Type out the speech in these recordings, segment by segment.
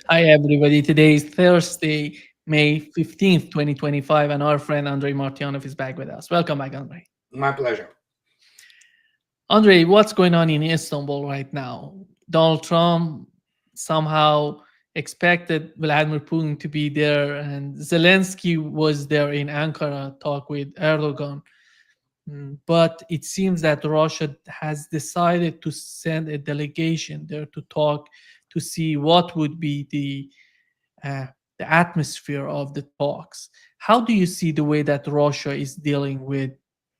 Hi, everybody. Today is Thursday, May 15th, 2025, and our friend Andrei Martyanov is back with us. Welcome back, Andrei. My pleasure. Andrei, what's going on in Istanbul right now? Donald Trump somehow expected Vladimir Putin to be there, and Zelensky was there in Ankara, talk with Erdogan. But it seems that Russia has decided to send a delegation there to talk to see what would be uh, the atmosphere of the talks. How do you see the way that Russia is dealing with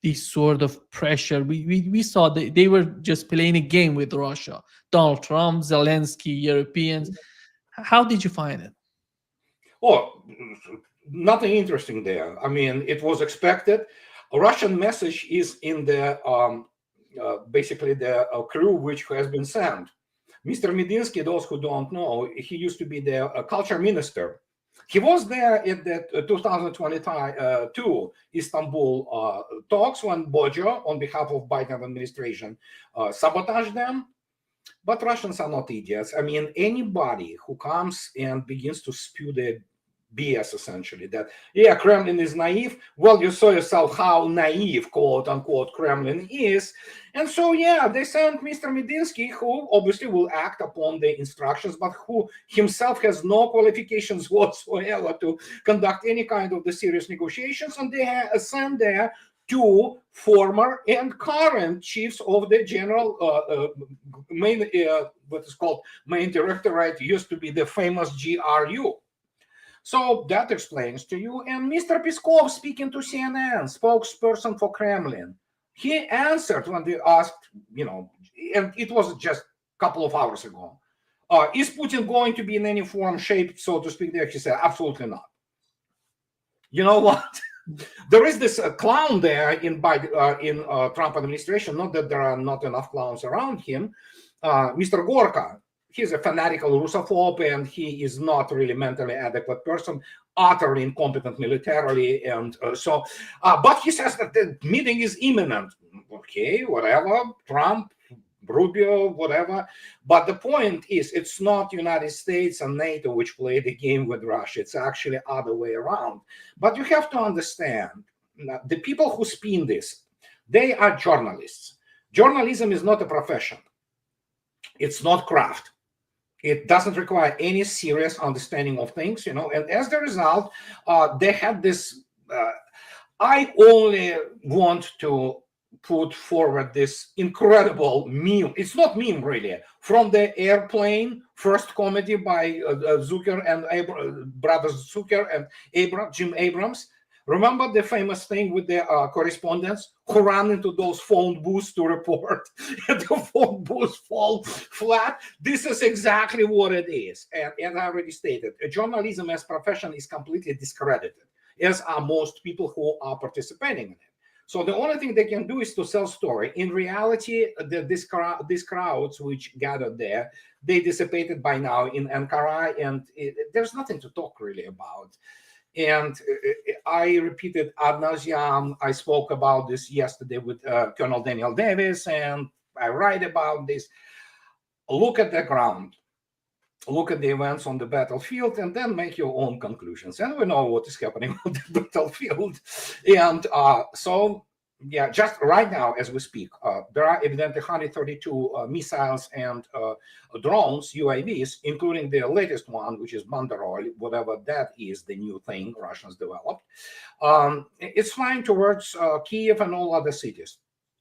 this sort of pressure? We saw they were just playing a game with Russia. Donald Trump, Zelensky, Europeans. How did you find it? Oh, nothing interesting there. I mean, it was expected. A Russian message is in the basically the crew which has been sent. Mr. Medinsky, those who don't know, he used to be the culture minister. He was there at the 2022 Istanbul talks when Bojo, on behalf of Biden administration, sabotaged them. But Russians are not idiots. I mean, anybody who comes and begins to spew the BS essentially that, yeah, Kremlin is naive. Well, you saw yourself how naive, quote unquote, Kremlin is. And so, yeah, they sent Mr. Medinsky, who obviously will act upon the instructions, but who himself has no qualifications whatsoever to conduct any kind of the serious negotiations. And they sent there two former and current chiefs of the general main, what is called main directorate, used to be the famous GRU. So that explains to you. And Mr. Peskov, speaking to CNN, spokesperson for Kremlin, he answered when they asked, and it was just a couple of hours ago, is Putin going to be in any form, shape, so to speak, there? He said, absolutely not. You know what? There is this clown there in Trump administration. Not that there are not enough clowns around him. Mr. Gorka, he's a fanatical Russophobe, and he is not really mentally adequate person, utterly incompetent militarily, and but he says that the meeting is imminent. Okay, whatever. Trump, Rubio, whatever. But the point is, it's not United States and NATO which play the game with Russia. It's actually other way around. But you have to understand, the people who spin this, they are journalists. Journalism is not a profession. It's not craft. It doesn't require any serious understanding of things, And as a result, they have this. I only want to put forward this incredible meme. It's not meme really. From the Airplane, first comedy by Zucker and brothers Zucker and Jim Abrams. Remember the famous thing with the correspondents who ran into those phone booths to report, and the phone booths fall flat? This is exactly what it is. And as I already stated, journalism as profession is completely discredited, as are most people who are participating in it. So the only thing they can do is to sell story. In reality, these crowds which gathered there, they dissipated by now in Ankara, and there's nothing to talk really about. And I repeated ad nauseam. I spoke about this yesterday with Colonel Daniel Davis, and I write about this. Look at the ground. Look at the events on the battlefield, and then make your own conclusions. And we know what is happening on the battlefield. And yeah, just right now as we speak, there are evidently 132 missiles and drones, UAVs, including the latest one, which is Banderol, whatever that is, the new thing Russians developed. It's flying towards Kiev and all other cities.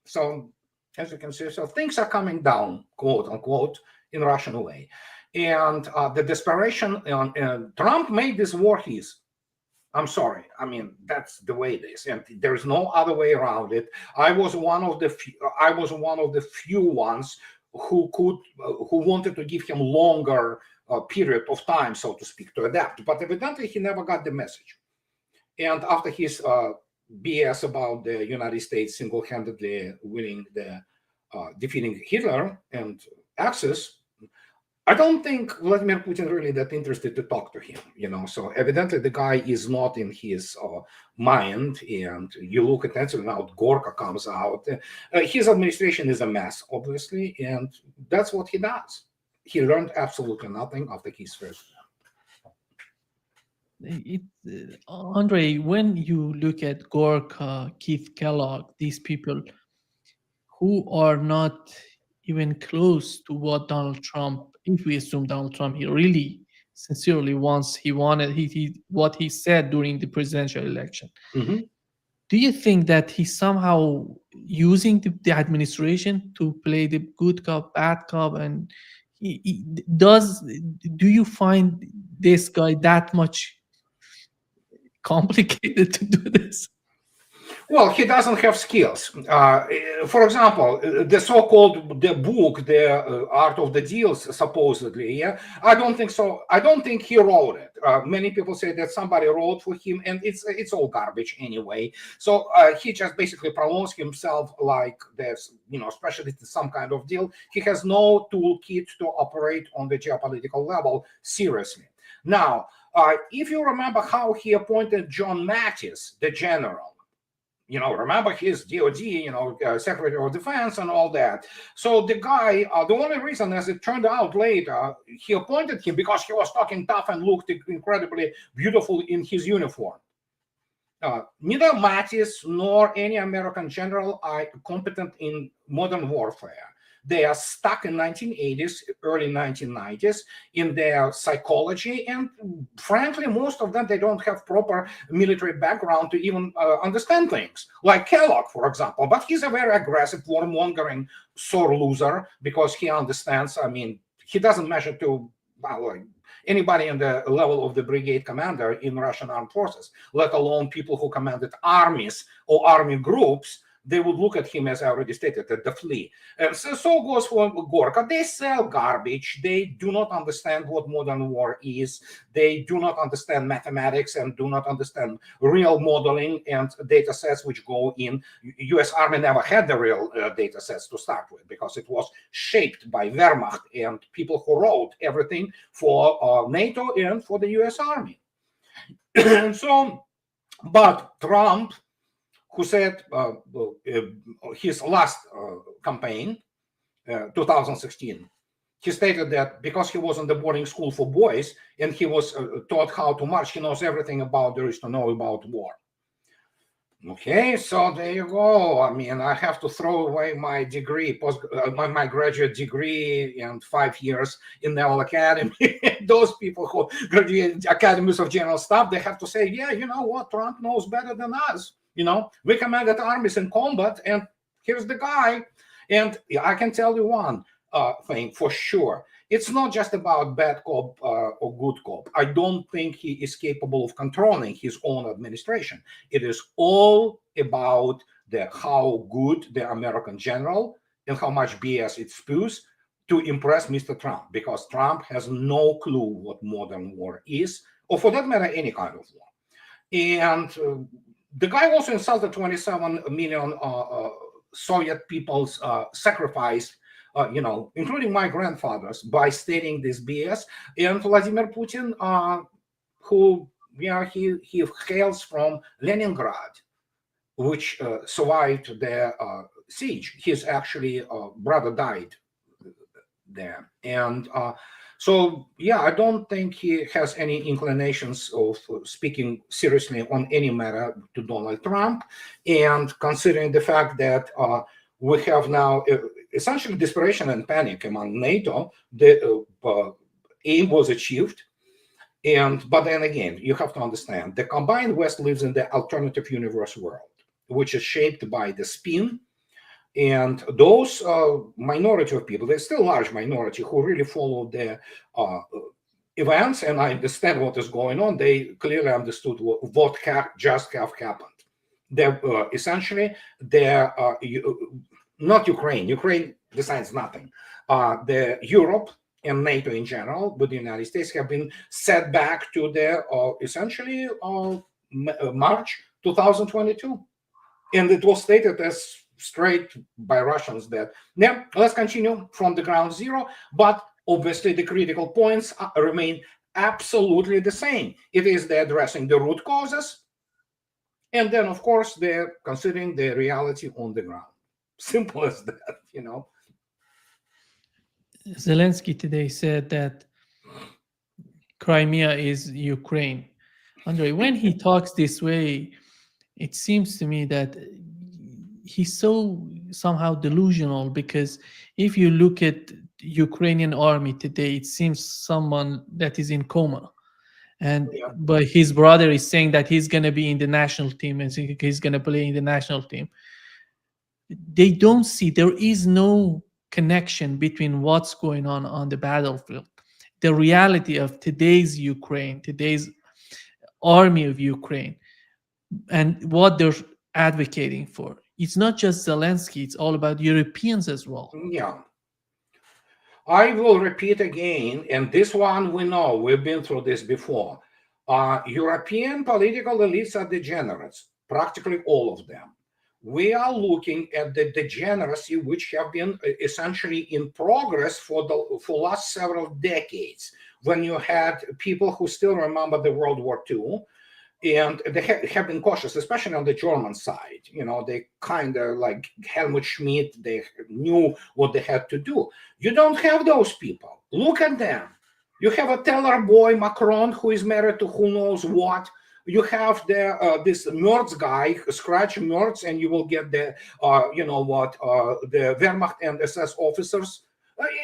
So as you can see, so things are coming down, quote unquote, in Russian way. And the desperation, Trump made this war his. I'm sorry. I mean, that's the way it is, and there's no other way around it. I was one of the few ones who wanted to give him longer period of time, so to speak, to adapt. But evidently, he never got the message. And after his BS about the United States single-handedly winning the defeating Hitler and Axis, I don't think Vladimir Putin really that interested to talk to him, So evidently the guy is not in his mind. And you look at that, so now Gorka comes out. His administration is a mess, obviously, and that's what he does. He learned absolutely nothing after his first. Andre, when you look at Gorka, Keith Kellogg, these people who are not even close to what Donald Trump, if we assume Donald Trump, he really sincerely wants, he wanted, he what he said during the presidential election. Mhm. Do you think that he's somehow using the administration to play the good cop, bad cop, and he does? Do you find this guy that much complicated to do this? Well, he doesn't have skills. For example, the so-called the book, the Art of the Deals, supposedly. Yeah, I don't think so. I don't think he wrote it. Many people say that somebody wrote for him, and it's all garbage anyway. So he just basically promotes himself like this, specialist in some kind of deal. He has no toolkit to operate on the geopolitical level seriously. Now, if you remember how he appointed John Mattis, the general. Remember his DOD, Secretary of Defense and all that. So the guy, the only reason, as it turned out later, he appointed him because he was talking tough and looked incredibly beautiful in his uniform. Neither Mattis nor any American general are competent in modern warfare. They are stuck in 1980s, early 1990s in their psychology, and frankly, most of them, they don't have proper military background to even understand things. Like Kellogg, for example, but he's a very aggressive, warmongering sore loser because he understands. I mean, he doesn't measure to anybody in the level of the brigade commander in Russian armed forces, let alone people who commanded armies or army groups. They would look at him, as I already stated, at the flea. And so goes for Gorka. They sell garbage. They do not understand what modern war is. They do not understand mathematics and do not understand real modeling and data sets which go in. U.S. Army never had the real data sets to start with because it was shaped by Wehrmacht and people who wrote everything for NATO and for the U.S. Army. And so, but Trump, who said his last campaign, 2016, he stated that because he was in the boarding school for boys and he was taught how to march, he knows everything about there is to know about war. Okay, so there you go. I mean, I have to throw away my degree, my graduate degree, and 5 years in Naval Academy. Those people who graduated academies of general staff, they have to say, yeah, you know what, Trump knows better than us. We commanded armies in combat, and here's the guy. And I can tell you one thing for sure. It's not just about bad cop or good cop. I don't think he is capable of controlling his own administration. It is all about how good the American general and how much BS it spews to impress Mr. Trump, because Trump has no clue what modern war is, or for that matter, any kind of war. And the guy also insulted 27 million Soviet people's sacrifice, including my grandfather's, by stating this BS. And Vladimir Putin, who he hails from Leningrad, which survived the siege. His actually brother died there, and so yeah, I don't think he has any inclinations of speaking seriously on any matter to Donald Trump. And considering the fact that we have now essentially desperation and panic among NATO, the aim was achieved. But then again, you have to understand the combined West lives in the alternative universe world, which is shaped by the spin. And those minority of people, there's still a large minority who really follow the events and I understand what is going on. They clearly understood what just have happened. They're essentially, they're not Ukraine. Ukraine decides nothing. The Europe and NATO in general, with the United States, have been set back to their essentially March 2022. And it was stated as straight by Russians that, yeah, let's continue from the ground zero, but obviously the critical points remain absolutely the same. It is the addressing the root causes, and then, of course, they're considering the reality on the ground. Simple as that. Zelensky today said that Crimea is Ukraine. Andre, when he talks this way, it seems to me that he's so somehow delusional, because if you look at Ukrainian army today, it seems someone that is in coma. And Yeah. but his brother is saying that he's going to be in the national team and he's going to play in the national team. They don't see, there is no connection between what's going on the battlefield, the reality of today's Ukraine, today's army of Ukraine, and what they're advocating for. It's not just Zelensky, it's all about Europeans as well. Yeah. I will repeat again, and this one we know, we've been through this before. European political elites are degenerates, practically all of them. We are looking at the degeneracy which have been essentially in progress for last several decades, when you had people who still remember the World War II, and they have been cautious, especially on the German side. You know, they kind of like Helmut Schmidt, they knew what they had to do. You don't have those people. Look at them. You have a Teller boy, Macron, who is married to who knows what. You have this Merz guy, scratch Merz, and you will get the, the Wehrmacht and SS officers.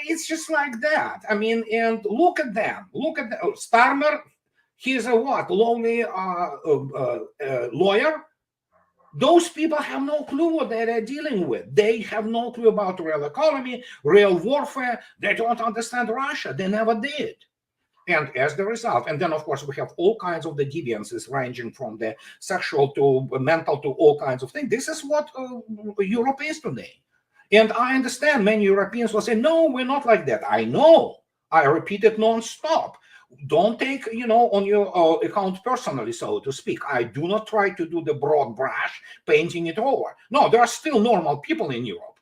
It's just like that. I mean, and look at them. Look at Starmer. He's a what? Lonely lawyer. Those people have no clue what they're dealing with. They have no clue about real economy, real warfare. They don't understand Russia. They never did. And as the result, and then of course we have all kinds of the deviances ranging from the sexual to mental to all kinds of things. This is what Europe is today. And I understand many Europeans will say, no, we're not like that. I know. I repeat it non-stop. Don't take, on your account personally, so to speak. I do not try to do the broad brush, painting it over. No, there are still normal people in Europe.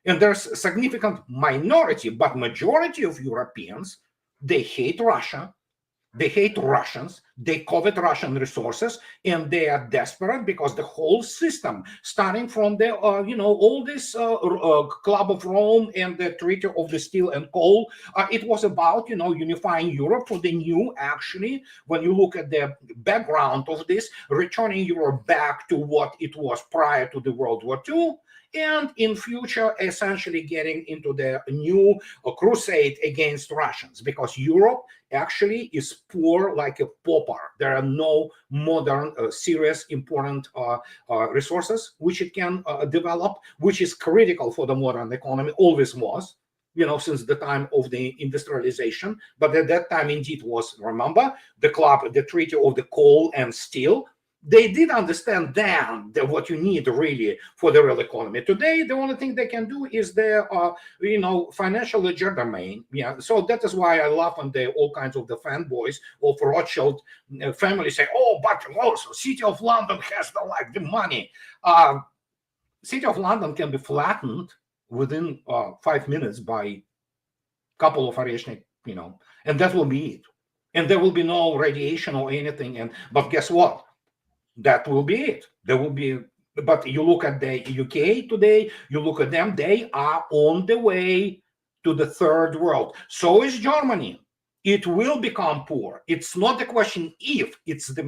And there's a significant minority, but majority of Europeans, they hate Russia. They hate Russians, they covet Russian resources, and they are desperate because the whole system, starting from the, all this Club of Rome and the Treaty of the Steel and Coal, it was about, unifying Europe for the new, actually, when you look at the background of this, returning Europe back to what it was prior to the World War II, and in future essentially getting into the new crusade against Russians, because Europe actually is poor like a pauper. There are no modern, serious, important resources which it can develop, which is critical for the modern economy, always was, since the time of the industrialization. But at that time, indeed, was, remember, the Treaty of the Coal and Steel. They did understand then that what you need really for the real economy. Today, the only thing they can do is the, financial legerdemain. Yeah, so that is why I laugh when all kinds of the fanboys of Rothschild family say, "Oh, but also City of London has the money." City of London can be flattened within 5 minutes by a couple of Oreshnik, and that will be it. And there will be no radiation or anything. But guess what? That will be it. There will be, but you look at the UK today, you look at them, they are on the way to the third world. So is Germany. It will become poor. It's not the question if, it's the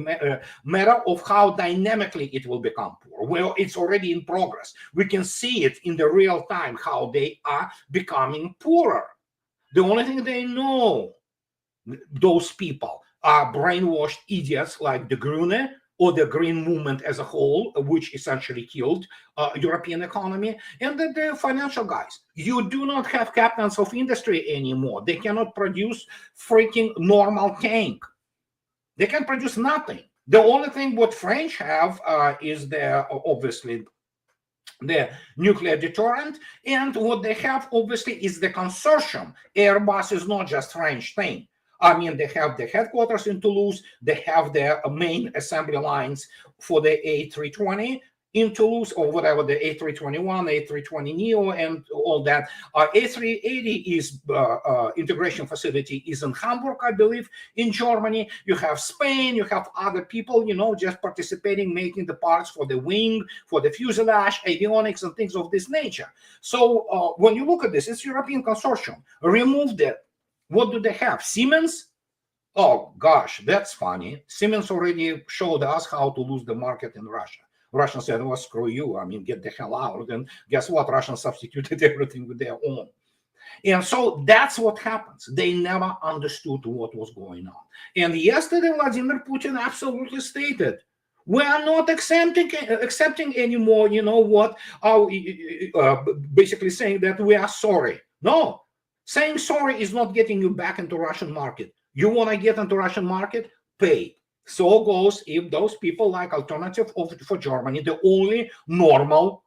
matter of how dynamically it will become poor. Well, it's already in progress. We can see it in the real time, how they are becoming poorer. The only thing they know, those people, are brainwashed idiots like the Grüne, or the Green Movement as a whole, which essentially killed European economy, and the financial guys. You do not have captains of industry anymore. They cannot produce freaking normal tank. They can produce nothing. The only thing what French have is obviously the nuclear deterrent, and what they have obviously is the consortium. Airbus is not just French thing. I mean, they have the headquarters in Toulouse. They have their main assembly lines for the A320 in Toulouse, or whatever, the A321, A320neo, and all that. A380 is integration facility is in Hamburg, I believe, in Germany. You have Spain, you have other people, just participating, making the parts for the wing, for the fuselage, avionics, and things of this nature. So when you look at this, it's European consortium. Remove that. What do they have? Siemens? Oh gosh, that's funny. Siemens already showed us how to lose the market in Russia. Russians said, well, screw you. I mean, get the hell out. And guess what? Russians substituted everything with their own. And so that's what happens. They never understood what was going on. And yesterday, Vladimir Putin absolutely stated, we are not accepting anymore, you know what, basically saying that we are sorry. No, saying sorry is not getting you back into Russian market. You want to get into Russian market, pay. So goes if those people like Alternative for Germany, the only normal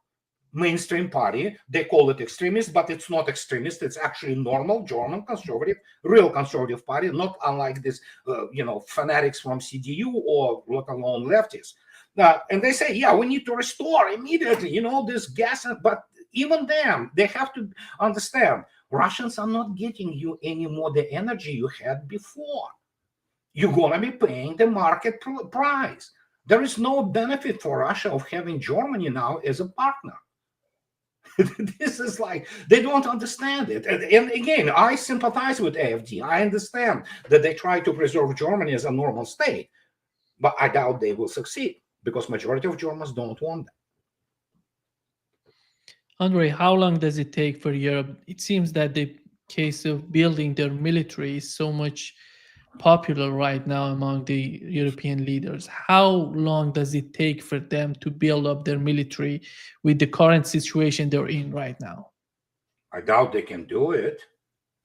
mainstream party. They call it extremist, but it's not extremist. It's actually normal German conservative, real conservative party, not unlike this, fanatics from CDU or let alone leftists. And they say, yeah, we need to restore immediately, this gas. But even them, they have to understand Russians are not getting you anymore the energy you had before. You're going to be paying the market price. There is no benefit for Russia of having Germany now as a partner. This is like, they don't understand it. And again, I sympathize with AfD. I understand that they try to preserve Germany as a normal state, but I doubt they will succeed because majority of Germans don't want that. Andrei, how long does it take for Europe? It seems that the case of building their military is so much popular right now among the European leaders. How long does it take for them to build up their military with the current situation they're in right now? I doubt they can do it.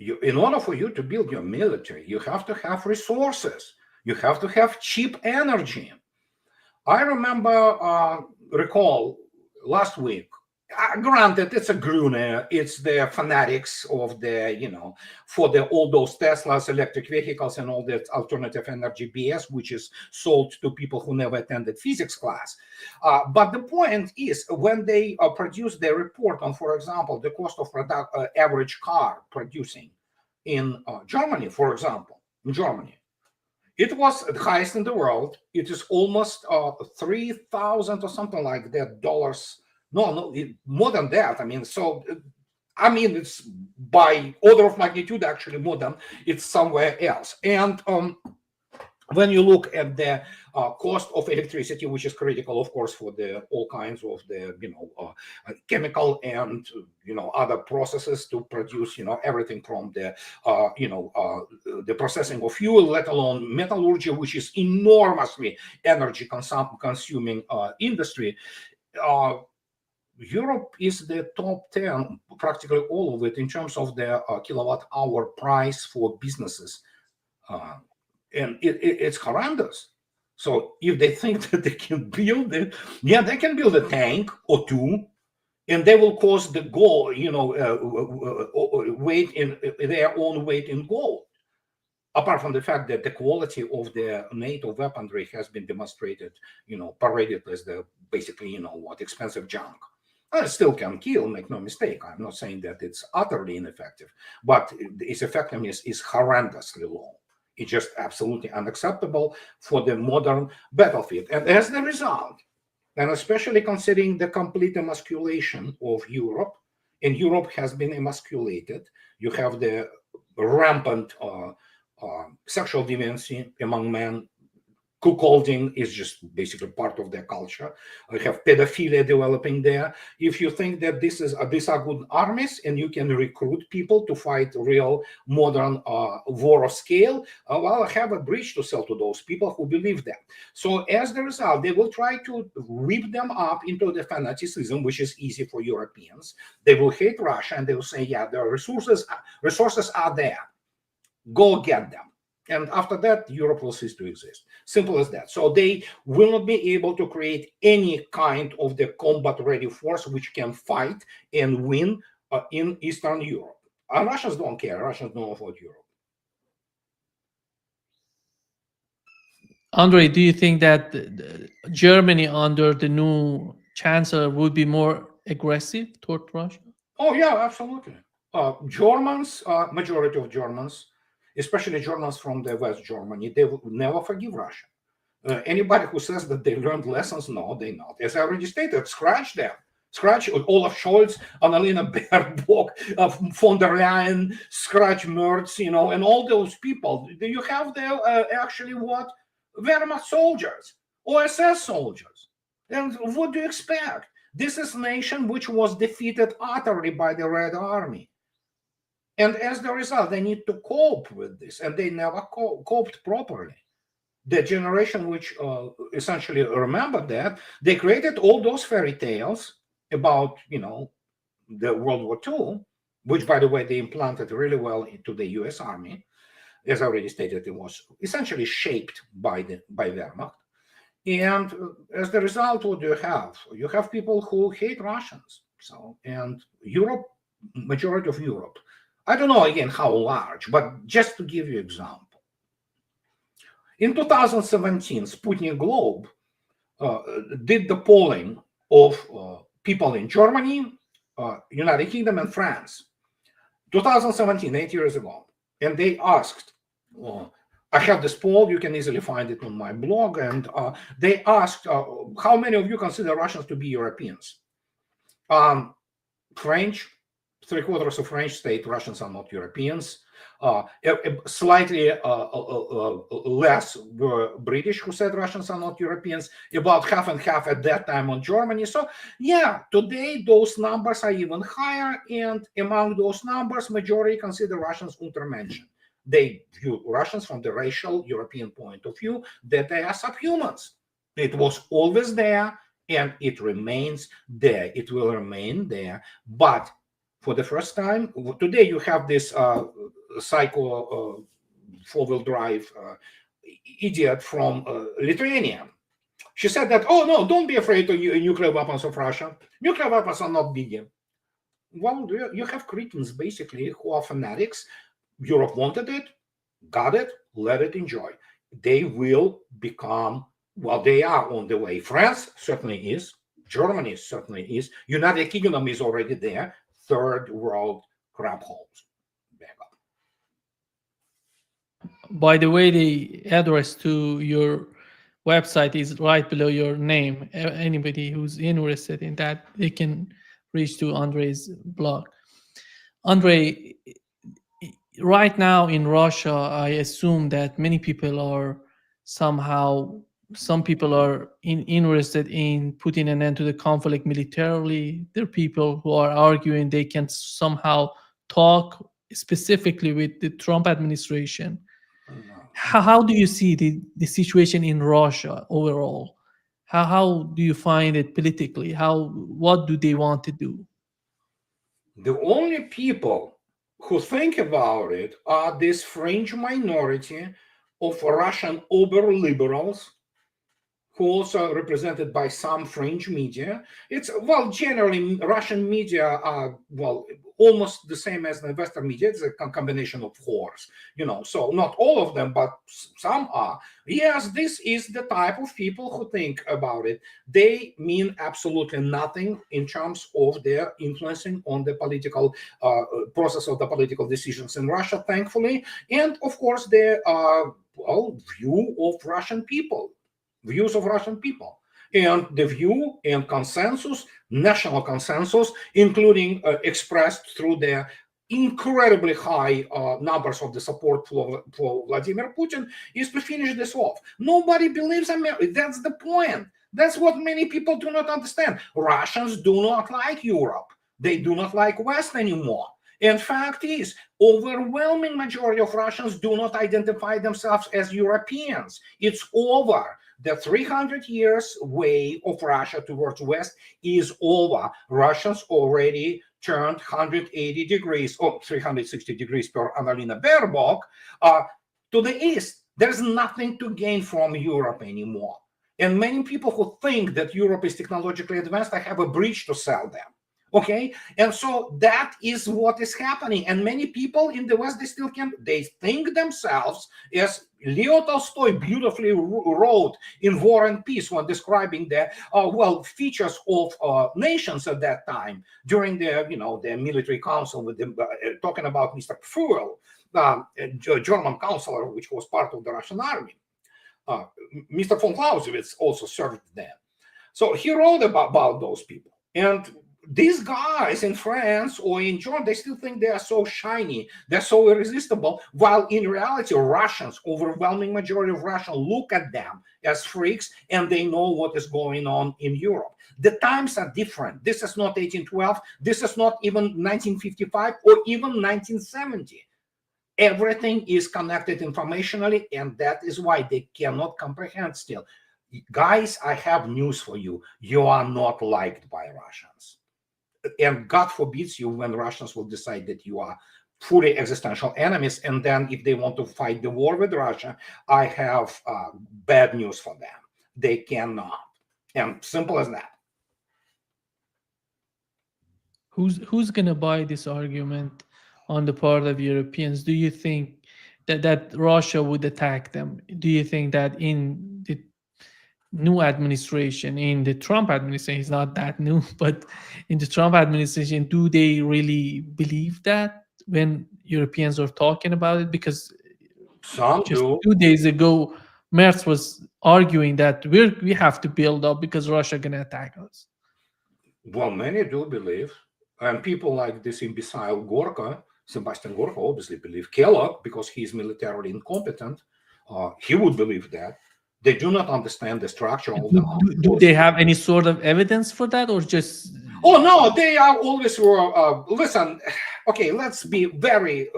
In order for you to build your military, you have to have resources. You have to have cheap energy. I recall last week, granted, it's a Grune, it's the fanatics of the, for all those Teslas, electric vehicles, and all that alternative energy BS, which is sold to people who never attended physics class. But the point is, when they produce their report on, for example, the cost of average car producing in Germany, for example, in Germany, it was the highest in the world. It is almost 3,000 or something like that dollars. No, more than that. It's by order of magnitude actually more than it's somewhere else. And when you look at the cost of electricity, which is critical, of course, for all kinds of the chemical and other processes to produce everything from the processing of fuel, let alone metallurgy, which is enormously energy consuming industry. Europe is the top 10, practically all of it, in terms of the kilowatt hour price for businesses. And it's horrendous. So if they think that they can build it, yeah, they can build a tank or two, and they will cost the gold, weight in their own weight in gold. Apart from the fact that the quality of the NATO weaponry has been demonstrated, paraded as the basically, expensive junk. It still can kill, make no mistake. I'm not saying that it's utterly ineffective, but its effectiveness is horrendously low. It's just absolutely unacceptable for the modern battlefield. And as the result, and especially considering the complete emasculation of Europe, and Europe has been emasculated, you have the rampant sexual deviancy among men. Cuckolding is just basically part of their culture. We have pedophilia developing there. If you think that these are good armies and you can recruit people to fight real modern war of scale, well, I have a bridge to sell to those people who believe that. So as the result, they will try to whip them up into the fanaticism, which is easy for Europeans. They will hate Russia and they will say, yeah, the resources are there. Go get them. And after that, Europe will cease to exist. Simple as that. So they will not be able to create any kind of the combat-ready force which can fight and win in Eastern Europe. And Russians don't care. Russians don't avoid Europe. Andrei, do you think that Germany under the new chancellor would be more aggressive toward Russia? Oh, yeah, absolutely. Germans, majority of Germans, especially Germans from the West Germany, they will never forgive Russia. Anybody who says that they learned lessons, no, they not. As I already stated, scratch them. Scratch Olaf Scholz, Annalena Baerbock, von der Leyen, Scratch Merz, and all those people. You have there actually what? Wehrmacht soldiers, OSS soldiers. And what do you expect? This is a nation which was defeated utterly by the Red Army. And as the result, they need to cope with this, and they never coped properly. The generation which essentially remembered that, they created all those fairy tales about, the World War II, which, by the way, they implanted really well into the US Army. As I already stated, it was essentially shaped by Wehrmacht. And as the result, what do you have? You have people who hate Russians. And Europe, majority of Europe, I don't know again how large, but just to give you an example. In 2017, Sputnik Globe did the polling of people in Germany, United Kingdom, and France. 2017, 8 years ago. And they asked, I have this poll, you can easily find it on my blog, and they asked, how many of you consider Russians to be Europeans? French, 3/4 of French state Russians are not Europeans. Slightly less were British who said Russians are not Europeans, about half and half at that time on Germany. So yeah, today those numbers are even higher, and among those numbers, majority consider Russians Untermenschen. They view Russians from the racial European point of view, that they are subhumans. It was always there, and it remains there. It will remain there. But for the first time, today you have this psycho four-wheel drive idiot from Lithuania. She said that, oh no, don't be afraid of nuclear weapons of Russia. Nuclear weapons are not big deal. Well, you have cretins basically who are fanatics. Europe wanted it, got it, let it enjoy. They will become, well, they are on the way. France certainly is. Germany certainly is. United Kingdom is already there. Third world crap holes. By the way, the address to your website is right below your name. Anybody who's interested in that, they can reach to Andrei's blog. Andrei, right now in Russia, I assume that many people are somehow, some people are interested in putting an end to the conflict militarily. There are people who are arguing they can somehow talk specifically with the Trump administration. How do you see the situation in Russia overall? How do you find it politically? What do they want to do? The only people who think about it are this fringe minority of Russian uber-liberals, who also are represented by some fringe media. It's, well, generally Russian media are, well, almost the same as the Western media. It's a combination of whores, so not all of them, but some are. Yes, this is the type of people who think about it. They mean absolutely nothing in terms of their influencing on the political process of the political decisions in Russia, thankfully. And of course, their view of Russian people. Views of Russian people, and the view and consensus, national consensus, including expressed through the incredibly high numbers of the support for Vladimir Putin, is to finish this off. Nobody believes America. That's the point. That's what many people do not understand. Russians do not like Europe. They do not like West anymore. And fact is, overwhelming majority of Russians do not identify themselves as Europeans. It's over. The 300 years way of Russia towards West is over. Russians already turned 180 degrees, or 360 degrees per Annalena Baerbock, to the east. There's nothing to gain from Europe anymore. And many people who think that Europe is technologically advanced, I have a bridge to sell them. Okay, and so that is what is happening. And many people in the West, they think themselves, as Leo Tolstoy beautifully wrote in War and Peace when describing the features of nations at that time during the military council with them talking about Mr. Pfuel, a German counselor which was part of the Russian army. Mr. von Clausewitz also served there. So he wrote about those people. And these guys in France or in Germany, they still think they are so shiny, they're so irresistible, while in reality, Russians, overwhelming majority of Russians, look at them as freaks, and they know what is going on in Europe. The times are different. This is not 1812. This is not even 1955 or even 1970. Everything is connected informationally, and that is why they cannot comprehend still. Guys, I have news for you. You are not liked by Russians. And God forbids you when Russians will decide that you are fully existential enemies. And then if they want to fight the war with Russia, I have bad news for them. They cannot. And simple as that. Who's gonna buy this argument on the part of Europeans? Do you think that Russia would attack them? Do you think that in the new administration, in the Trump administration, it's not that new, but in the Trump administration, do they really believe that when Europeans are talking about it? Because Some just do. 2 days ago, Merz was arguing that we have to build up because Russia gonna attack us. Well, many do believe. And people like this imbecile Gorka, Sebastian Gorka, obviously believe. Kellogg, because he's militarily incompetent, he would believe that. They do not understand the structure of the armed Do forces. they have any sort of evidence for that, or just Oh no, they are always listen. Okay, let's be very.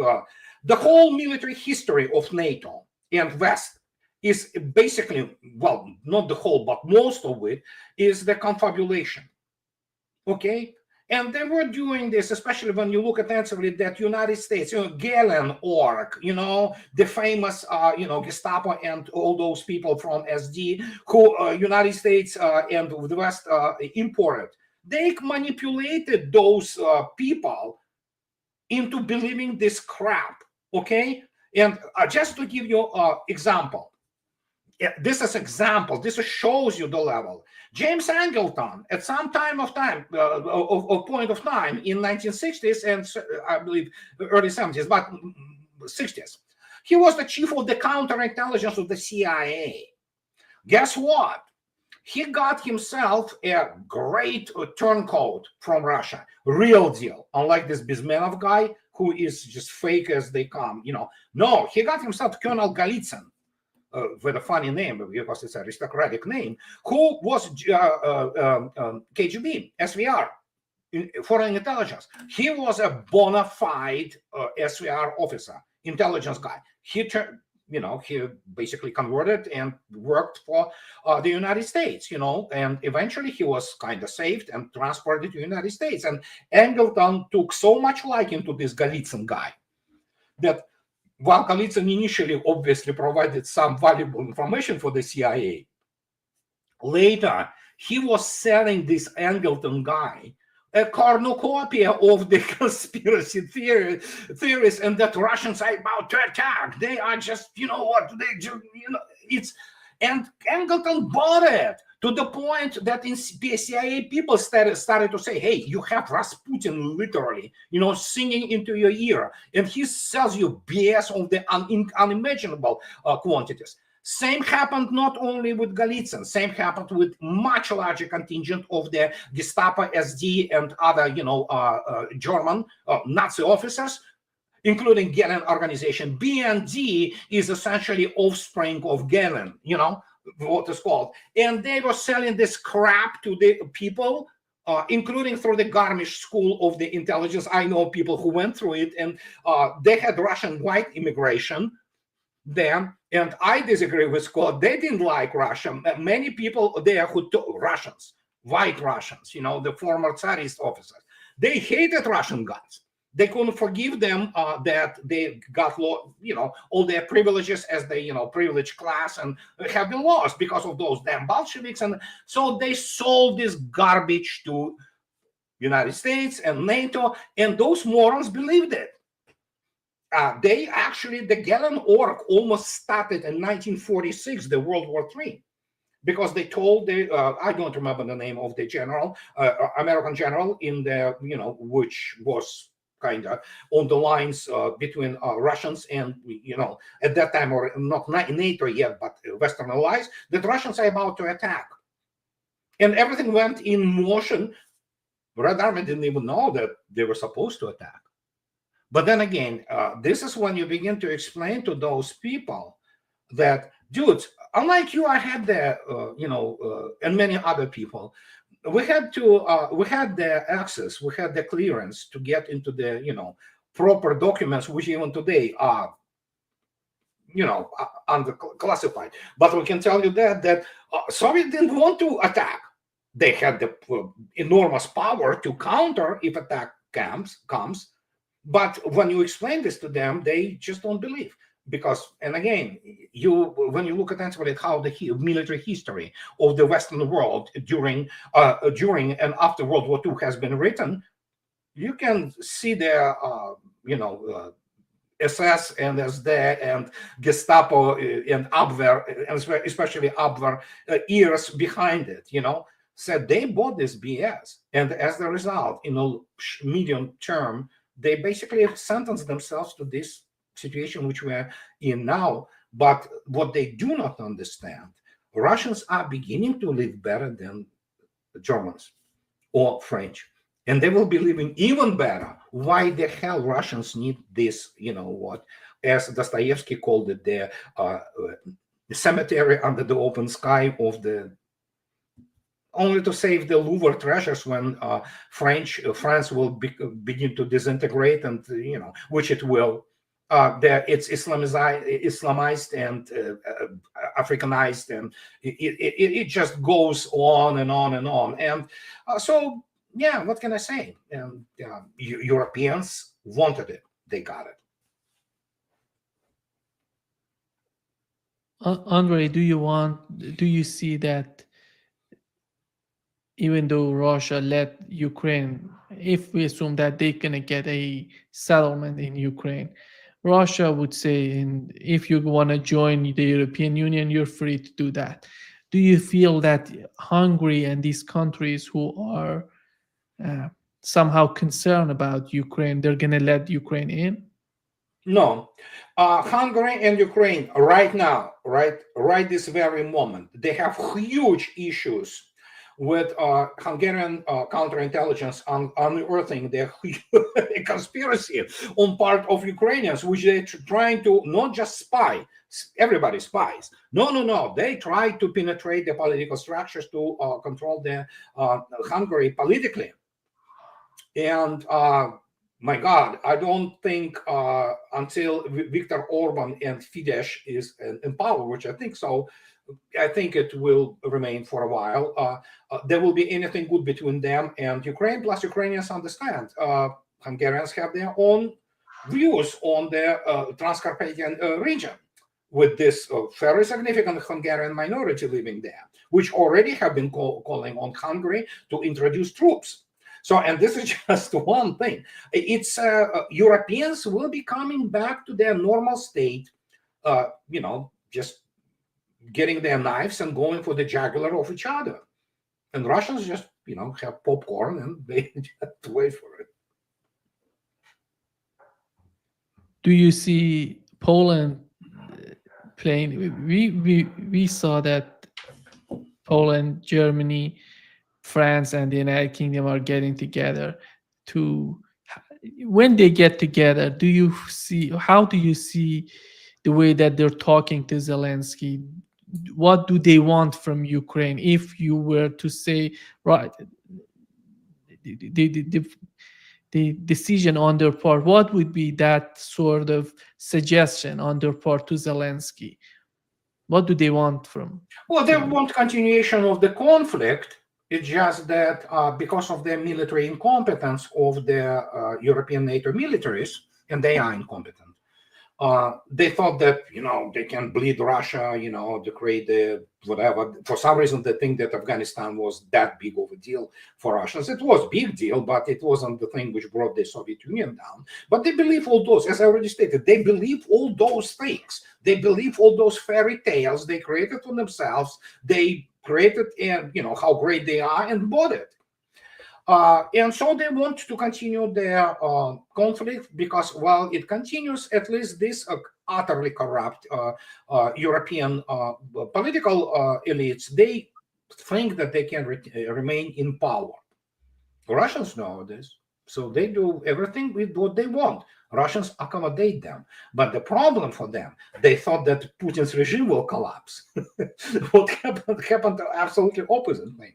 The whole military history of NATO and West is basically, well, not the whole, but most of it is the confabulation. Okay, and they were doing this, especially when you look attentively that United States, Gehlen org, the famous, Gestapo and all those people from SD who United States and the West imported. They manipulated those people into believing this crap. Okay, and just to give you an example. This is example. This shows you the level. James Angleton, at some point of time in 1960s and I believe early 70s, but 60s, he was the chief of the counterintelligence of the CIA. Guess what? He got himself a great turncoat from Russia, real deal. Unlike this Bizmenov guy who is just fake as they come. No, he got himself Colonel Golitsyn. With a funny name because it's an aristocratic name, who was KGB, SVR, foreign intelligence. He was a bona fide SVR officer, intelligence guy. He basically converted and worked for the United States, and eventually he was kind of saved and transported to the United States. And Angleton took so much liking to this Golitsyn guy that while Golitsyn initially obviously provided some valuable information for the CIA, later he was selling this Angleton guy a cornucopia of the conspiracy theories and that Russians are about to attack. They are just, and Angleton bought it to the point that in CIA people started to say, hey, you have Rasputin literally, singing into your ear. And he sells you BS of the unimaginable quantities. Same happened not only with Golitsyn, same happened with much larger contingent of the Gestapo, SD, and other, German Nazi officers, including Gehlen organization. BND is essentially offspring of Gehlen, what is called. And they were selling this crap to the people, including through the Garmisch School of the Intelligence. I know people who went through it, and they had Russian white immigration then, and I disagree with Scott. They didn't like Russia. Many people there who Russians, white Russians, the former Tsarist officers, they hated Russian guys. They couldn't forgive them that they got, all their privileges as the, privileged class and have been lost because of those damn Bolsheviks. And so they sold this garbage to United States and NATO, and those morons believed it. The Gehlen org almost started in 1946, the World War III, because they told I don't remember the name of the general, American general in the, which was kind of on the lines between Russians and, at that time, or not NATO yet, but Western allies, that Russians are about to attack. And everything went in motion Red Army didn't even know that they were supposed to attack. But then again, this is when you begin to explain to those people that, dudes, unlike you, I had the, and many other people, we had the access, we had the clearance to get into the, proper documents, which even today are, under classified. But we can tell you that Soviet didn't want to attack. They had the enormous power to counter if attack comes. But when you explain this to them, they just don't believe. Because, and again, when you look attentively at how the military history of the Western world during and after World War II has been written, you can see the SS and SD and Gestapo and Abwehr, and especially Abwehr, years behind it. Said they bought this BS, and as a result, in a medium term, they basically sentenced themselves to this situation which we're in now. But what they do not understand, Russians are beginning to live better than the Germans or French, and they will be living even better. Why the hell Russians need this, as Dostoevsky called it, the cemetery under the open sky of the, only to save the Louvre treasures when France will begin to disintegrate, and which it will. It's Islamized and Africanized, and it just goes on and on and on. And so, yeah, what can I say? Europeans wanted it; they got it. Andre, do you see that even though Russia let Ukraine, if we assume that they're gonna get a settlement in Ukraine, Russia would say, and if you want to join the European Union, you're free to do that. Do you feel that Hungary and these countries who are somehow concerned about Ukraine, they're gonna let Ukraine in? No, Hungary and Ukraine right now, right this very moment, they have huge issues with Hungarian counterintelligence unearthing the conspiracy on part of Ukrainians, which they're trying to not just spy. Everybody spies. No. They try to penetrate the political structures to control the Hungary politically. And my God, I don't think until Viktor Orban and Fidesz is in power, which I think so, I think it will remain for a while. There will be anything good between them and Ukraine. Plus, Ukrainians understand Hungarians have their own views on the Transcarpathian region, with this very significant Hungarian minority living there, which already have been calling on Hungary to introduce troops. So, and this is just one thing. It's Europeans will be coming back to their normal state, just getting their knives and going for the jugular of each other. And Russians just, have popcorn and they just wait for it. Do you see Poland playing? We saw that Poland, Germany, France, and the United Kingdom are getting together to. When they get together, how do you see the way that they're talking to Zelensky? What do they want from Ukraine? If you were to say, right, the decision on their part, what would be that sort of suggestion on their part to Zelensky? What do they want from? Well, they want continuation of the conflict. It's just that because of the military incompetence of the European NATO militaries, and they are incompetent, they thought that, they can bleed Russia, to create the whatever. For some reason, they think that Afghanistan was that big of a deal for Russians. It was a big deal, but it wasn't the thing which brought the Soviet Union down. But they believe all those, as I already stated, they believe all those things. They believe all those fairy tales they created for themselves. They created, and how great they are, and bought it. And so they want to continue their conflict because while it continues, at least this utterly corrupt European political elites, they think that they can remain in power. Russians know this. So they do everything with what they want. Russians accommodate them. But the problem for them, they thought that Putin's regime will collapse. What happened absolutely opposite thing.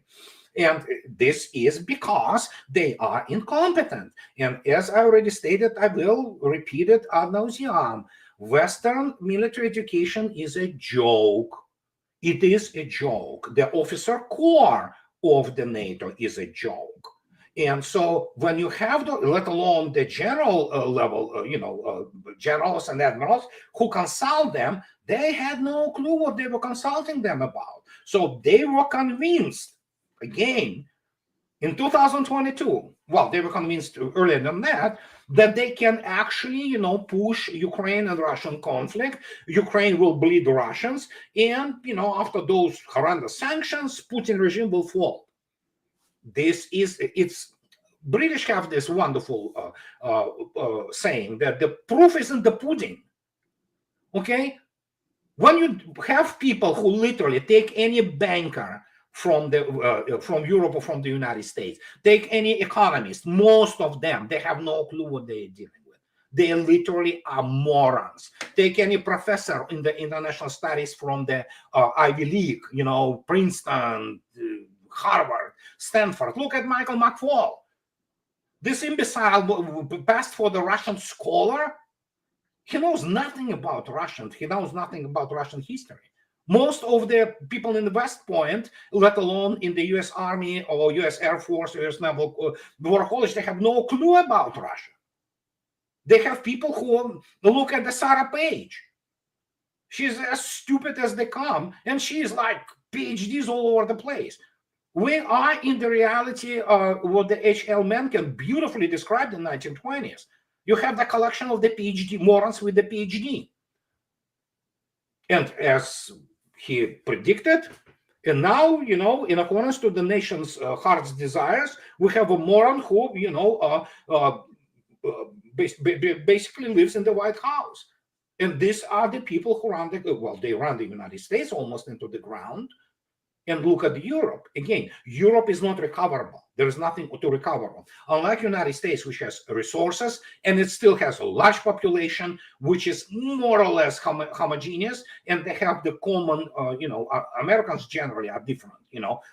And this is because they are incompetent. And as I already stated, I will repeat it ad nauseam. Western military education is a joke. It is a joke. The officer corps of the NATO is a joke. And so when you have, let alone the general level, generals and admirals who consult them, they had no clue what they were consulting them about. So they were convinced, again, in 2022, well, they were convinced earlier than that they can actually, push Ukraine and Russian conflict. Ukraine will bleed the Russians, and after those horrendous sanctions, Putin regime will fall. It's British have this wonderful saying that the proof is in the pudding. Okay, when you have people who literally take any banker from Europe or from the United States, take any economist, most of them, they have no clue what they're dealing with. They literally are morons. Take any professor in the international studies from the Ivy League, Princeton, Harvard, Stanford. Look at Michael McFaul. This imbecile passed for the Russian scholar. He knows nothing about Russian. He knows nothing about Russian history. Most of the people in the West Point, let alone in the U.S. Army or U.S. Air Force, U.S. Naval War College, they have no clue about Russia. They have people who look at the Sarah Page. She's as stupid as they come, and she's like PhDs all over the place. We are in the reality what the H.L. Mencken beautifully described in the 1920s. You have the collection of the PhD morons with the PhD. And as he predicted, and now, in accordance to the nation's heart's desires, we have a moron who, basically lives in the White House. And these are the people who run they run the United States almost into the ground. And look at Europe. Again, Europe is not recoverable. There is nothing to recover on. Unlike United States, which has resources, and it still has a large population, which is more or less homogeneous, and they have the common, Americans generally are different,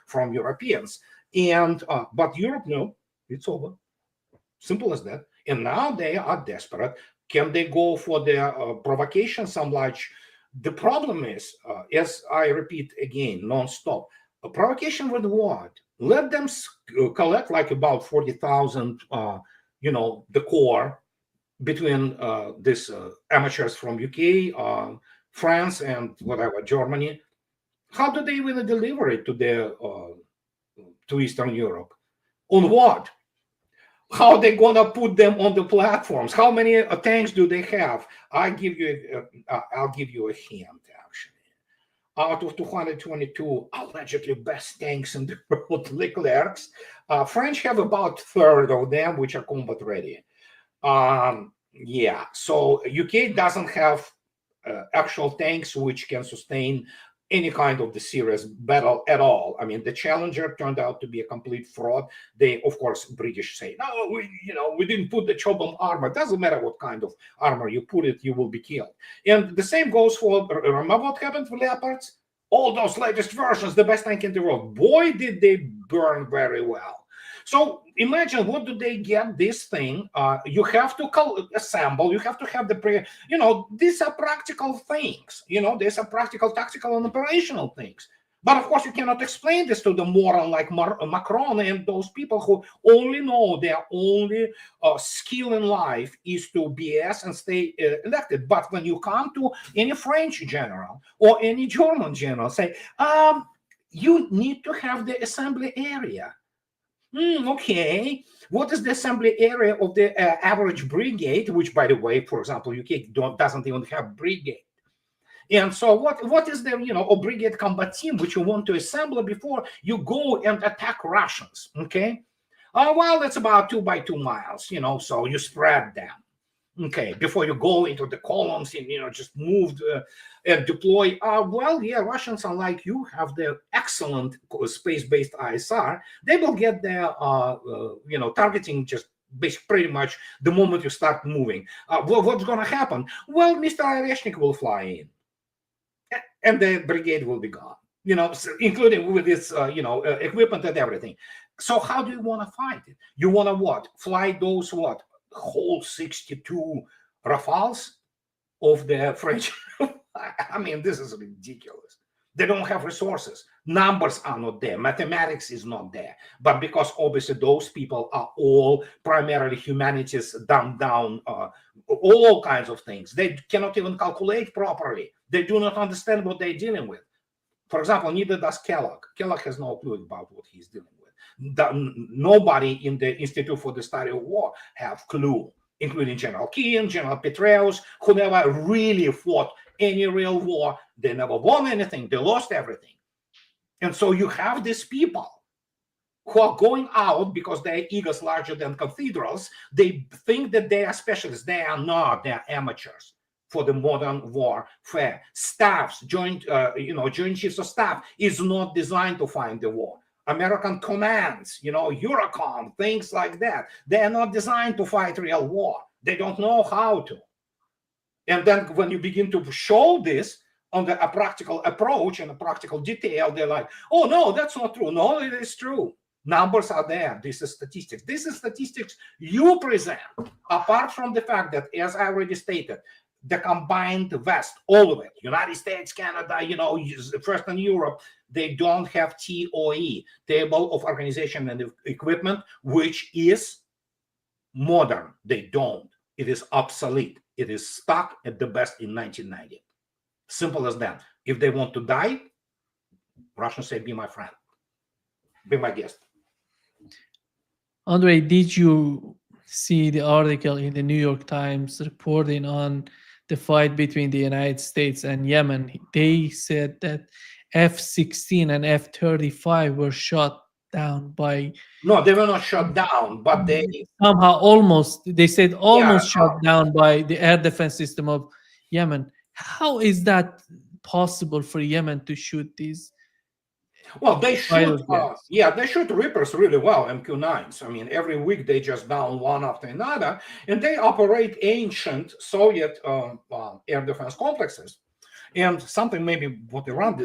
from Europeans. And but Europe, no, it's over. Simple as that. And now they are desperate. Can they go for their provocation some large? The problem is, as I repeat again, nonstop, a provocation with what? Let them collect like about 40,000, the core between these amateurs from UK, France, and whatever, Germany. How do they even deliver it to Eastern Europe? On what? How they gonna put them on the platforms? How many tanks do they have? I'll give you a hint. Actually, out of 222 allegedly best tanks in the world, Leclerc's, French have about third of them, which are combat ready. So UK doesn't have actual tanks which can sustain any kind of the serious battle at all. I mean, the Challenger turned out to be a complete fraud. They, of course, British say, no, we didn't put the Chobham armor. Doesn't matter what kind of armor you put it, you will be killed. And the same goes for, remember what happened with Leopards? All those latest versions, the best tank in the world. Boy, did they burn very well. So imagine, what do they get this thing? You have to assemble, you have to have these are practical things. These are practical, tactical, and operational things. But of course, you cannot explain this to the moron like Macron and those people who only know their only skill in life is to BS and stay elected. But when you come to any French general or any German general, say, you need to have the assembly area. Okay, what is the assembly area of the average brigade, which, by the way, for example, UK doesn't even have brigade. And so what is the, a brigade combat team which you want to assemble before you go and attack Russians, okay? Well, it's about 2 by 2 miles, so you spread them. Okay, before you go into the columns and just move and deploy. Well, yeah, Russians, unlike you, have their excellent space-based ISR. They will get their targeting just pretty much the moment you start moving. What's going to happen? Well, Mr. Oreshnik will fly in, and the brigade will be gone. Including with its equipment and everything. So how do you want to fight it? You want to what? Fly those what? Whole 62 Rafales of the French. I mean, this is ridiculous. They don't have resources. Numbers are not there. Mathematics is not there. But because obviously those people are all primarily humanities, dumbed down, all kinds of things. They cannot even calculate properly. They do not understand what they're dealing with. For example, neither does Kellogg. Kellogg has no clue about what he's dealing with. Nobody in the Institute for the Study of War have clue, including General Keane, General Petraeus, who never really fought any real war. They never won anything. They lost everything. And so you have these people who are going out because their egos larger than cathedrals. They think that they are specialists. They are not. They are amateurs for the modern warfare. Staffs, joint chiefs of staff is not designed to find the war. American commands, Eurocom, things like that. They are not designed to fight real war. They don't know how to. And then when you begin to show this on a practical approach and a practical detail, they're like, oh, no, that's not true. No, it is true. Numbers are there. This is statistics. This is statistics you present, apart from the fact that, as I already stated, the combined West, all of it, United States, Canada, first in Europe, they don't have TOE, Table of Organization and Equipment, which is modern. They don't. It is obsolete. It is stuck at the best in 1990. Simple as that. If they want to die, Russians say, be my friend. Be my guest. Andrei, did you see the article in the New York Times reporting on the fight between the United States and Yemen? They said that F-16 and F-35 were shot down by... No, they were not shot down, but they somehow they said almost shot down by the air defense system of Yemen. How is that possible for Yemen to shoot these? Well, they shoot, they shoot Reapers really well, MQ-9s. I mean, every week they just down one after another, and they operate ancient Soviet air defense complexes. And something maybe what Iran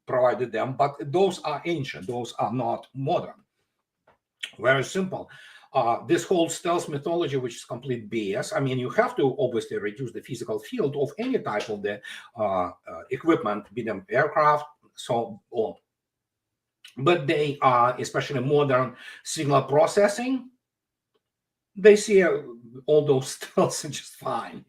provided them, but those are ancient. Those are not modern. Very simple. This whole stealth mythology, which is complete BS. I mean, you have to obviously reduce the physical field of any type of the equipment, be them aircraft, so on. But they are, especially modern signal processing, they see all those stealths just fine.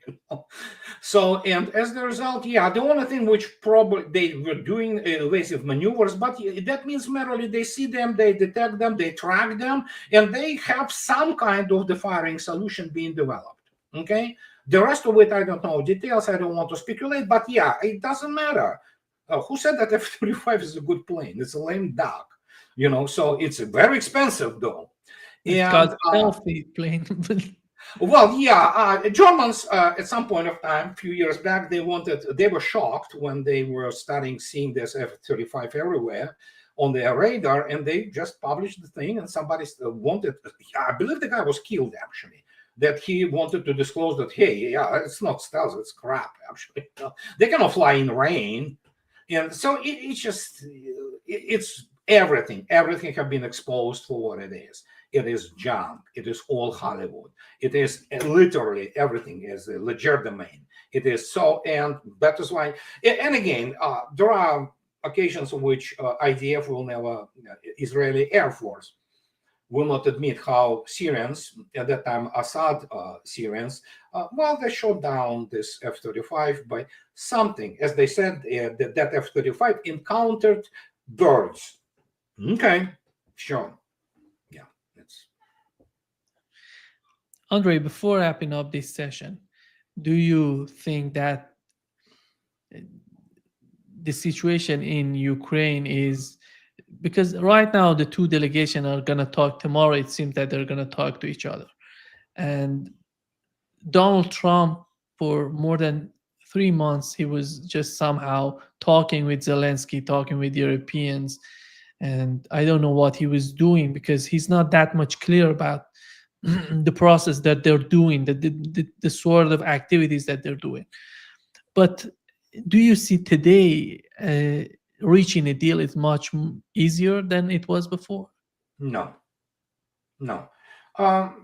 So, and as the result, the only thing which probably they were doing evasive maneuvers, but that means merely they see them, they detect them, they track them, and they have some kind of the firing solution being developed. Okay, the rest of it I don't know details. I don't want to speculate, but it doesn't matter. Who said that F-35 is a good plane? It's a lame duck, So it's very expensive though. It's got healthy plane. Well, Germans at some point of time, a few years back, they were shocked when they were starting seeing this F-35 everywhere on their radar, and they just published the thing, and somebody wanted, I believe the guy was killed actually, that he wanted to disclose that, hey, it's not stealth, it's crap actually. They cannot fly in rain. And so it's everything have been exposed for what it is. It is junk. It is all Hollywood. It is literally everything is a legit domain. It is so, and that is why. And again, there are occasions in which IDF will never, Israeli Air Force will not admit how Syrians, at that time Assad Syrians, they shot down this F-35 by something. As they said, that F-35 encountered birds. Okay, sure. Andrei, before wrapping up this session, do you think that the situation in Ukraine is, because right now the two delegations are going to talk tomorrow, it seems that they're going to talk to each other. And Donald Trump, for more than 3 months, he was just somehow talking with Zelensky, talking with Europeans, and I don't know what he was doing because he's not that much clear about the process that they're doing, the sort of activities that they're doing. But do you see today reaching a deal is much easier than it was before? No, no.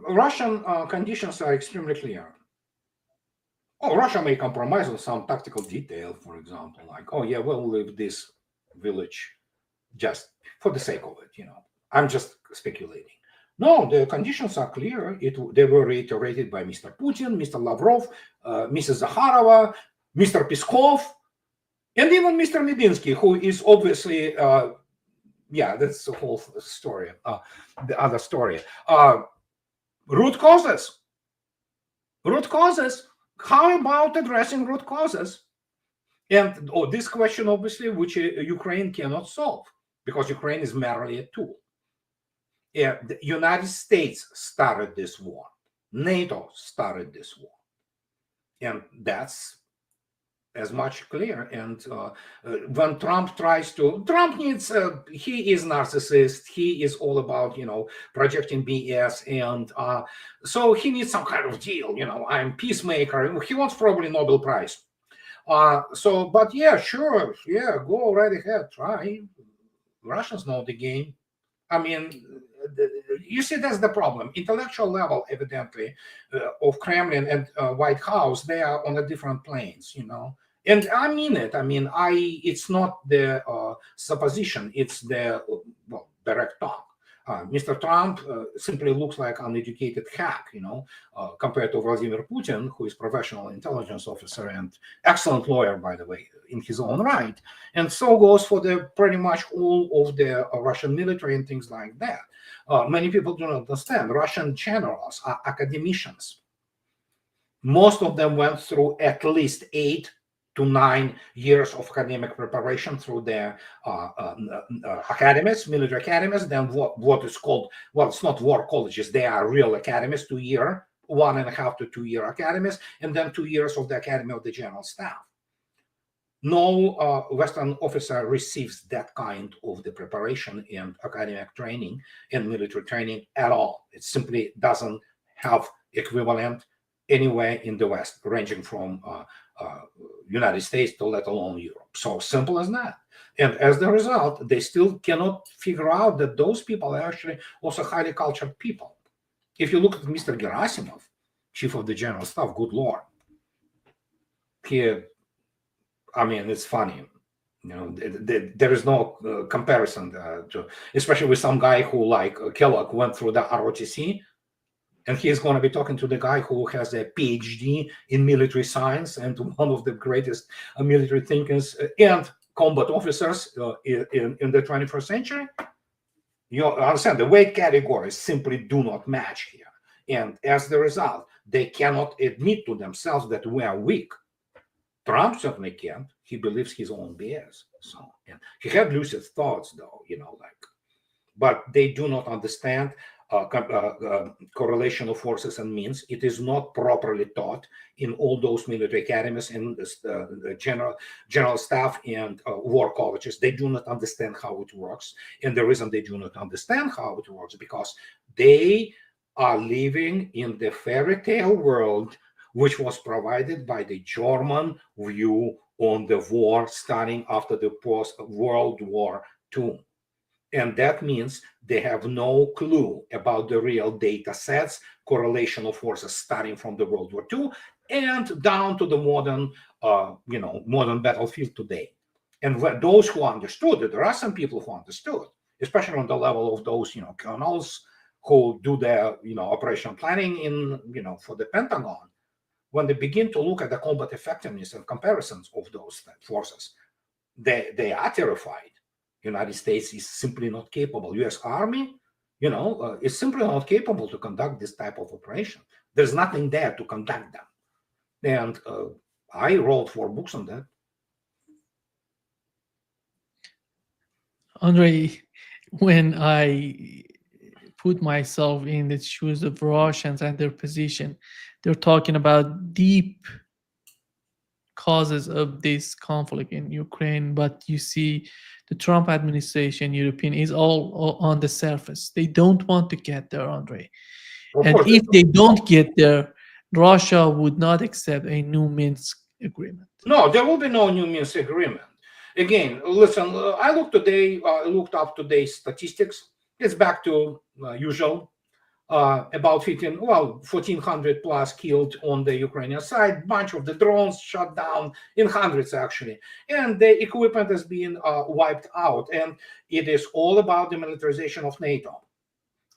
Russian conditions are extremely clear. Oh, Russia may compromise on some tactical detail, for example, like, oh yeah, we'll leave this village just for the sake of it, I'm just speculating. No, the conditions are clear. They were reiterated by Mr. Putin, Mr. Lavrov, Mrs. Zakharova, Mr. Peskov, and even Mr. Medinsky, who is obviously, yeah, that's the whole story, the other story. Root causes. Root causes. How about addressing root causes? And this question, obviously, which Ukraine cannot solve because Ukraine is merely a tool. Yeah, the United States started this war. NATO started this war. And that's as much clear. And when Trump needs, he is narcissist. He is all about, projecting BS. And so he needs some kind of deal. I'm peacemaker. He wants probably Nobel Prize. But yeah, sure. Yeah, go right ahead. Try. Russians know the game. I mean, you see, that's the problem. Intellectual level, evidently, of Kremlin and White House, they are on a different planes, And I mean it. I mean, it's not the supposition. It's the direct talk. Mr. Trump simply looks like uneducated hack, compared to Vladimir Putin, who is professional intelligence officer and excellent lawyer, by the way, in his own right. And so goes for the pretty much all of the Russian military and things like that. Many people don't understand. Russian generals are academicians. Most of them went through at least 8 to 9 years of academic preparation through their academies, military academies, then what is called, well, it's not war colleges, they are real academies, 2 year, 1.5 to 2 year academies, and then 2 years of the Academy of the General Staff. No Western officer receives that kind of the preparation and academic training and military training at all. It simply doesn't have equivalent anywhere in the West, ranging from United States to let alone Europe. So simple as that. And as the result, they still cannot figure out that those people are actually also highly cultured people. If you look at Mr. Gerasimov, chief of the general staff, good Lord, I mean, it's funny. There is no comparison to, especially with some guy who, like Kellogg, went through the ROTC, and he's going to be talking to the guy who has a PhD in military science and one of the greatest military thinkers and combat officers in the 21st century. You understand, the weight categories simply do not match here. And as the result, they cannot admit to themselves that we are weak. Trump certainly can't. He believes his own BS. So, and he had lucid thoughts, though, but they do not understand correlation of forces and means. It is not properly taught in all those military academies and the general staff and war colleges. They do not understand how it works. And the reason they do not understand how it works because they are living in the fairy tale world which was provided by the German view on the war starting after the post-World War II. And that means they have no clue about the real data sets, correlation of forces starting from the World War II and down to the modern, modern battlefield today. And those who understood it, there are some people who understood, especially on the level of those, colonels who do their, operational planning in, for the Pentagon. When they begin to look at the combat effectiveness and comparisons of those forces, they are terrified. United States is simply not capable. U.S. Army, is simply not capable to conduct this type of operation. There's nothing there to conduct them. And I wrote 4 books on that. Andrei, when I put myself in the shoes of Russians and their position, They're talking about deep causes of this conflict in Ukraine, but you see the Trump administration, European, is all on the surface. They don't want to get there, Andre. Of And course, if they don't get there, Russia would not accept a new Minsk agreement. no, there will be no new Minsk agreement. Again, listen, I looked up today's statistics. It's back to usual. About 1,400 plus killed on the Ukrainian side. Bunch of the drones shut down, in hundreds actually, and the equipment has been wiped out. And it is all about the militarization of NATO.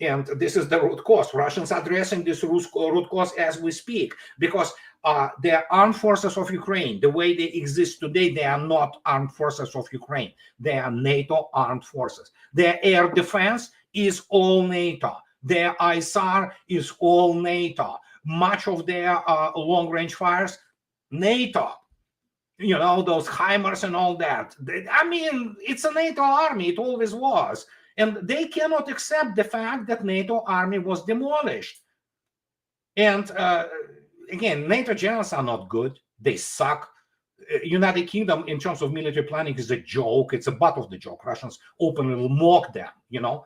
And this is the root cause. Russians are addressing this root cause as we speak, because the armed forces of Ukraine, the way they exist today, they are not armed forces of Ukraine. They are NATO armed forces. Their air defense is all NATO. Their ISR is all NATO. Much of their long-range fires, NATO. You know, those HIMARS and all that. I mean, it's a NATO army. It always was. And they cannot accept the fact that NATO army was demolished. And again, NATO generals are not good. They suck. United Kingdom, in terms of military planning, is a joke. It's a butt of the joke. Russians openly mock them, you know.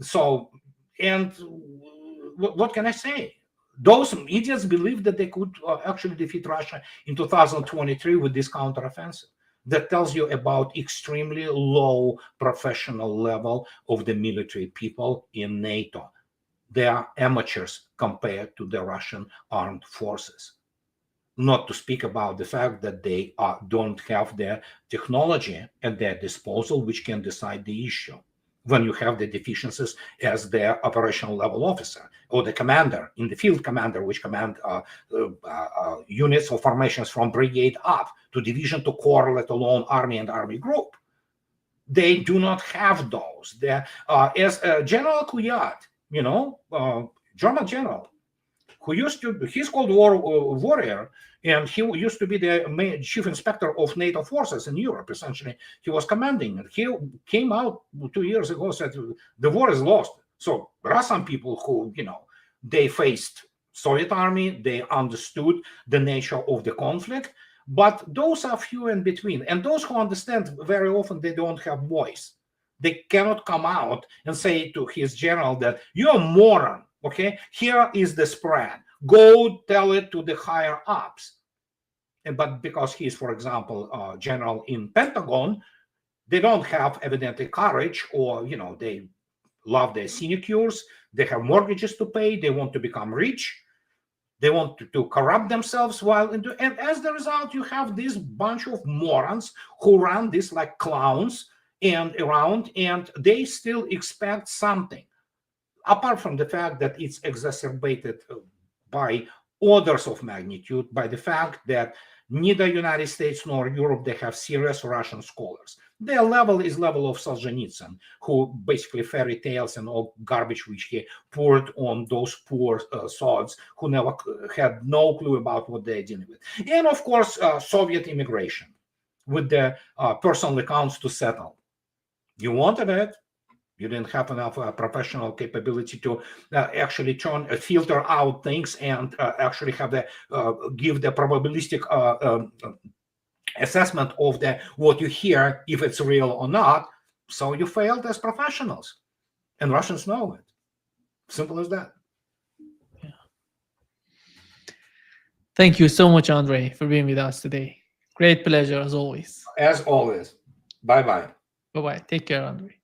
So, and what can I say? Those idiots believe that they could actually defeat Russia in 2023 with this counteroffensive. That tells you about extremely low professional level of the military people in NATO. They are amateurs compared to the Russian armed forces. Not to speak about the fact that they don't have the technology at their disposal which can decide the issue. When you have the deficiencies as the operational level officer or the commander, in the field commander, which command units or formations from brigade up to division to corps, let alone army and army group. They do not have those. As General Kuyat, you know, German general, who used to, he's called warrior, and he used to be the chief inspector of NATO forces in Europe, essentially. He was commanding, and he came out 2 years ago, said the war is lost. So there are some people who, you know, they faced Soviet army, they understood the nature of the conflict, but those are few in between. And those who understand, very often they don't have voice. They cannot come out and say to his general that you're a moron. Okay, here is the spread. Go tell it to the higher ups. But because he's, for example, general in Pentagon, they don't have evidently courage, or, you know, they love their sinecures. They have mortgages to pay. They want to become rich. They want to corrupt themselves and as the result, you have this bunch of morons who run this like clowns and around, and they still expect something. Apart from the fact that it's exacerbated by orders of magnitude, by the fact that neither United States nor Europe, they have serious Russian scholars. Their level is level of Solzhenitsyn, who basically fairy tales and all garbage which he poured on those poor sods who never had no clue about what they're dealing with. And of course, Soviet immigration with the personal accounts to settle. You wanted it. You didn't have enough professional capability to actually filter out things and actually have give the probabilistic assessment of what you hear, if it's real or not. So you failed as professionals, and Russians know it. Simple as that. Yeah. Thank you so much, Andrei, for being with us today. Great pleasure as always. As always. Bye-bye. Bye-bye. Take care, Andrei.